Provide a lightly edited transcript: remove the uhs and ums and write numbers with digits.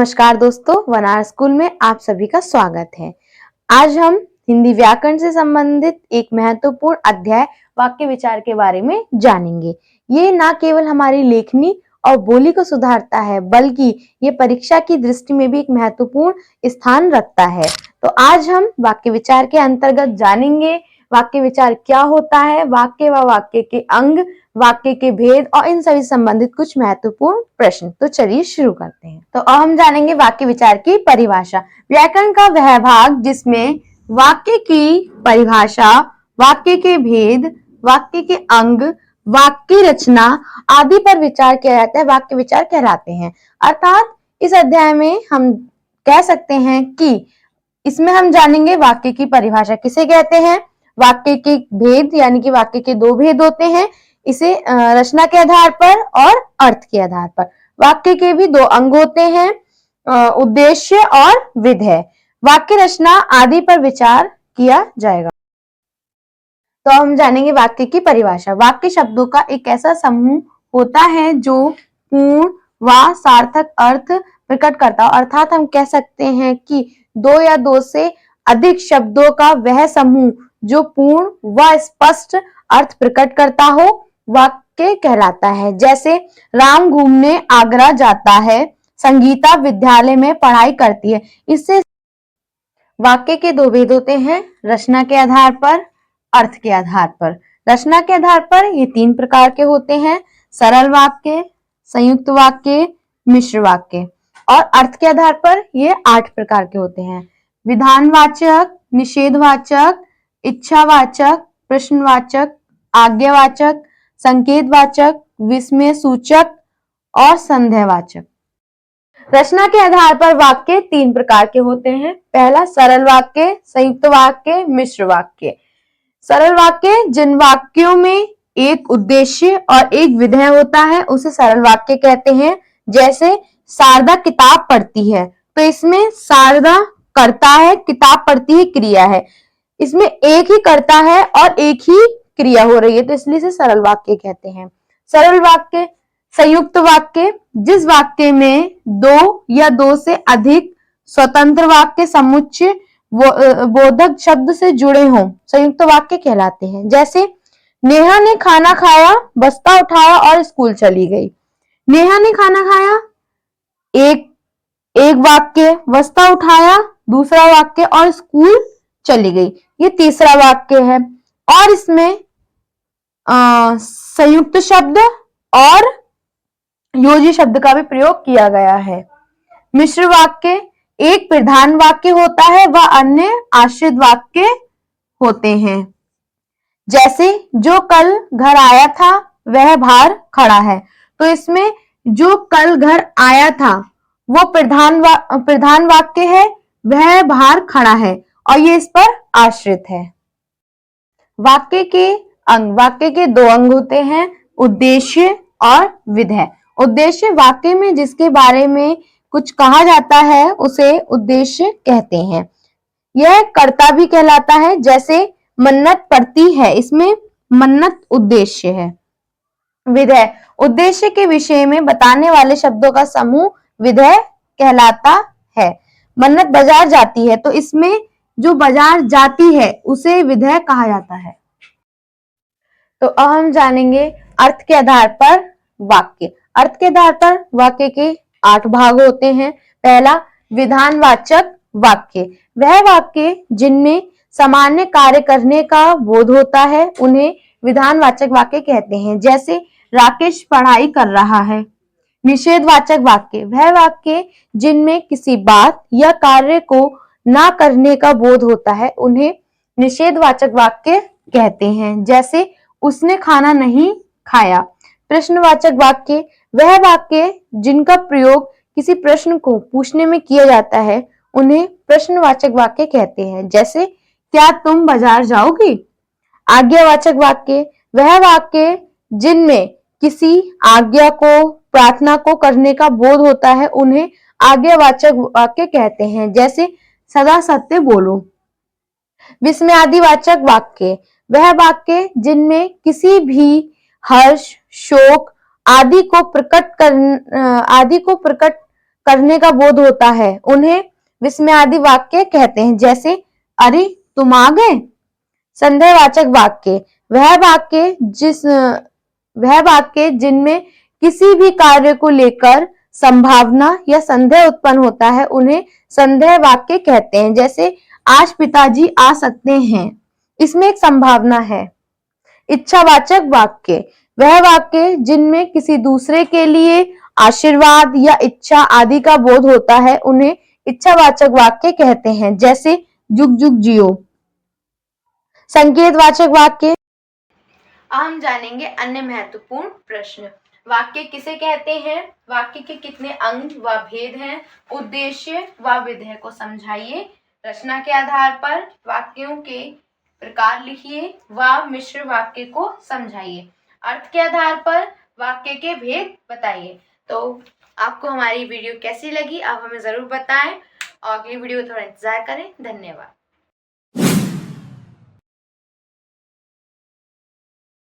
नमस्कार दोस्तों, वनार स्कूल में आप सभी का स्वागत है। आज हम हिंदी व्याकरण से संबंधित एक महत्वपूर्ण अध्याय वाक्य विचार के बारे में जानेंगे। ये ना केवल हमारी लेखनी और बोली को सुधारता है, बल्कि ये परीक्षा की दृष्टि में भी एक महत्वपूर्ण स्थान रखता है। तो आज हम वाक्य विचार के अंतर्गत जानेंगे वाक्य विचार क्या होता है, वाक्य व वाक्य के अंग, वाक्य के भेद और इन सभी संबंधित कुछ महत्वपूर्ण प्रश्न। तो चलिए शुरू करते हैं। तो अब हम जानेंगे वाक्य विचार की परिभाषा। व्याकरण का वह भाग जिसमें वाक्य की परिभाषा, वाक्य के भेद, वाक्य के अंग, वाक्य रचना आदि पर विचार किया जाता है, वाक्य विचार कहलाते हैं। अर्थात इस अध्याय में हम कह सकते हैं कि इसमें हम जानेंगे वाक्य की परिभाषा किसे कहते हैं, वाक्य के भेद यानी कि वाक्य के दो भेद होते हैं, इसे रचना के आधार पर और अर्थ के आधार पर। वाक्य के भी दो अंग होते हैं, उद्देश्य और विधेय। वाक्य रचना आदि पर विचार किया जाएगा। तो हम जानेंगे वाक्य की परिभाषा। वाक्य शब्दों का एक ऐसा समूह होता है जो पूर्ण व सार्थक अर्थ प्रकट करता हो। अर्थात हम कह सकते हैं कि दो या दो से अधिक शब्दों का वह समूह जो पूर्ण व स्पष्ट अर्थ प्रकट करता हो, वाक्य कहलाता है। जैसे राम घूमने आगरा जाता है, संगीता विद्यालय में पढ़ाई करती है। इससे वाक्य के दो भेद होते हैं, रचना के आधार पर, अर्थ के आधार पर। रचना के आधार पर ये तीन प्रकार के होते हैं, सरल वाक्य, संयुक्त वाक्य, मिश्र वाक्य। और अर्थ के आधार पर ये 8 प्रकार के होते हैं, विधानवाचक, निषेधवाचक, इच्छावाचक, प्रश्नवाचक, आज्ञावाचक, संकेतवाचक, विस्मय सूचक और संदेहवाचक। रचना के आधार पर वाक्य 3 प्रकार के होते हैं। पहला सरल वाक्य, संयुक्त वाक्य, मिश्र वाक्य। सरल वाक्य जिन वाक्यों में एक उद्देश्य और एक विधेय होता है उसे सरल वाक्य कहते हैं। जैसे शारदा किताब पढ़ती है, तो इसमें शारदा करता है, किताब पढ़ती है क्रिया है। इसमें एक ही करता है और एक ही क्रिया हो रही है, तो इसलिए इसे सरल वाक्य कहते हैं। सरल वाक्य। संयुक्त वाक्य जिस वाक्य में दो या दो से अधिक स्वतंत्र वाक्य समुच्चय बोधक शब्द से जुड़े हों, संयुक्त वाक्य कहलाते हैं। जैसे नेहा ने खाना खाया, बस्ता उठाया और स्कूल चली गई। नेहा ने खाना खाया एक वाक्य, बस्ता उठाया दूसरा वाक्य और स्कूल चली गई ये तीसरा वाक्य है। और इसमें संयुक्त शब्द और योजी शब्द का भी प्रयोग किया गया है। मिश्र वाक्य एक प्रधान वाक्य होता है व अन्य आश्रित वाक्य होते हैं। जैसे जो कल घर आया था वह बाहर खड़ा है, तो इसमें जो कल घर आया था वो प्रधान वाक्य है, वह बाहर खड़ा है और ये इस पर आश्रित है। वाक्य के अंग। वाक्य के दो अंग होते हैं, उद्देश्य और विधेय। उद्देश्य वाक्य में जिसके बारे में कुछ कहा जाता है उसे उद्देश्य कहते हैं। यह कर्ता भी कहलाता है। जैसे मन्नत पड़ती है, इसमें मन्नत उद्देश्य है। विधेय उद्देश्य के विषय में बताने वाले शब्दों का समूह विधेय कहलाता है। मन्नत बाजार जाती है, तो इसमें जो बाजार जाती है उसे विधेय कहा जाता है। तो अब हम जानेंगे अर्थ के आधार पर वाक्य। अर्थ के आधार पर वाक्य के 8 भाग होते हैं। पहला विधानवाचक वाक्य, वह वाक्य जिनमें सामान्य कार्य करने का बोध होता है उन्हें विधानवाचक वाक्य कहते हैं। जैसे राकेश पढ़ाई कर रहा है। निषेधवाचक वाक्य, वह वाक्य जिनमें किसी बात या कार्य को ना करने का बोध होता है उन्हें निषेधवाचक वाक्य कहते हैं। जैसे उसने खाना नहीं खाया। प्रश्नवाचक वाक्य, वह वाक्य जिनका प्रयोग किसी प्रश्न को पूछने में किया जाता है उन्हें प्रश्नवाचक वाक्य कहते हैं। जैसे क्या तुम बाजार जाओगी। आज्ञावाचक वाक्य, वह वाक्य जिनमें किसी आज्ञा को, प्रार्थना को करने का बोध होता है उन्हें आज्ञावाचक वाक्य कहते हैं। जैसे सदा सत्य बोलो। विस्मयादिवाचक वाक्य, वह वाक्य जिनमें किसी भी हर्ष, शोक आदि को प्रकट करने का बोध होता है, उन्हें विस्मयादि वाक्य कहते हैं। जैसे अरे तुम आ गए। संदेहवाचक वाक्य वह वाक्य जिनमें किसी भी कार्य को लेकर संभावना या संदेह उत्पन्न होता है, उन्हें संदेह वाक्य कहते हैं। जैसे आज पिताजी आ सकते हैं, इसमें एक संभावना है। इच्छावाचक वाक्य वह वाक्य जिनमें किसी दूसरे के लिए आशीर्वाद या इच्छा आदि का बोध होता है, उन्हें इच्छावाचक वाक्य कहते हैं। जैसे जुग जुग जियो। संकेतवाचक वाक्य। अब हम जानेंगे अन्य महत्वपूर्ण प्रश्न। वाक्य किसे कहते हैं, वाक्य के कितने अंग व भेद हैं, उद्देश्य व विधेय को समझाइए, रचना के आधार पर वाक्यों के प्रकार लिखिए व मिश्र वाक्य को समझाइए, अर्थ के आधार पर वाक्य के भेद बताइए। तो आपको हमारी वीडियो कैसी लगी आप हमें जरूर बताएं और अगली वीडियो थोड़ा इंतजार करें। धन्यवाद।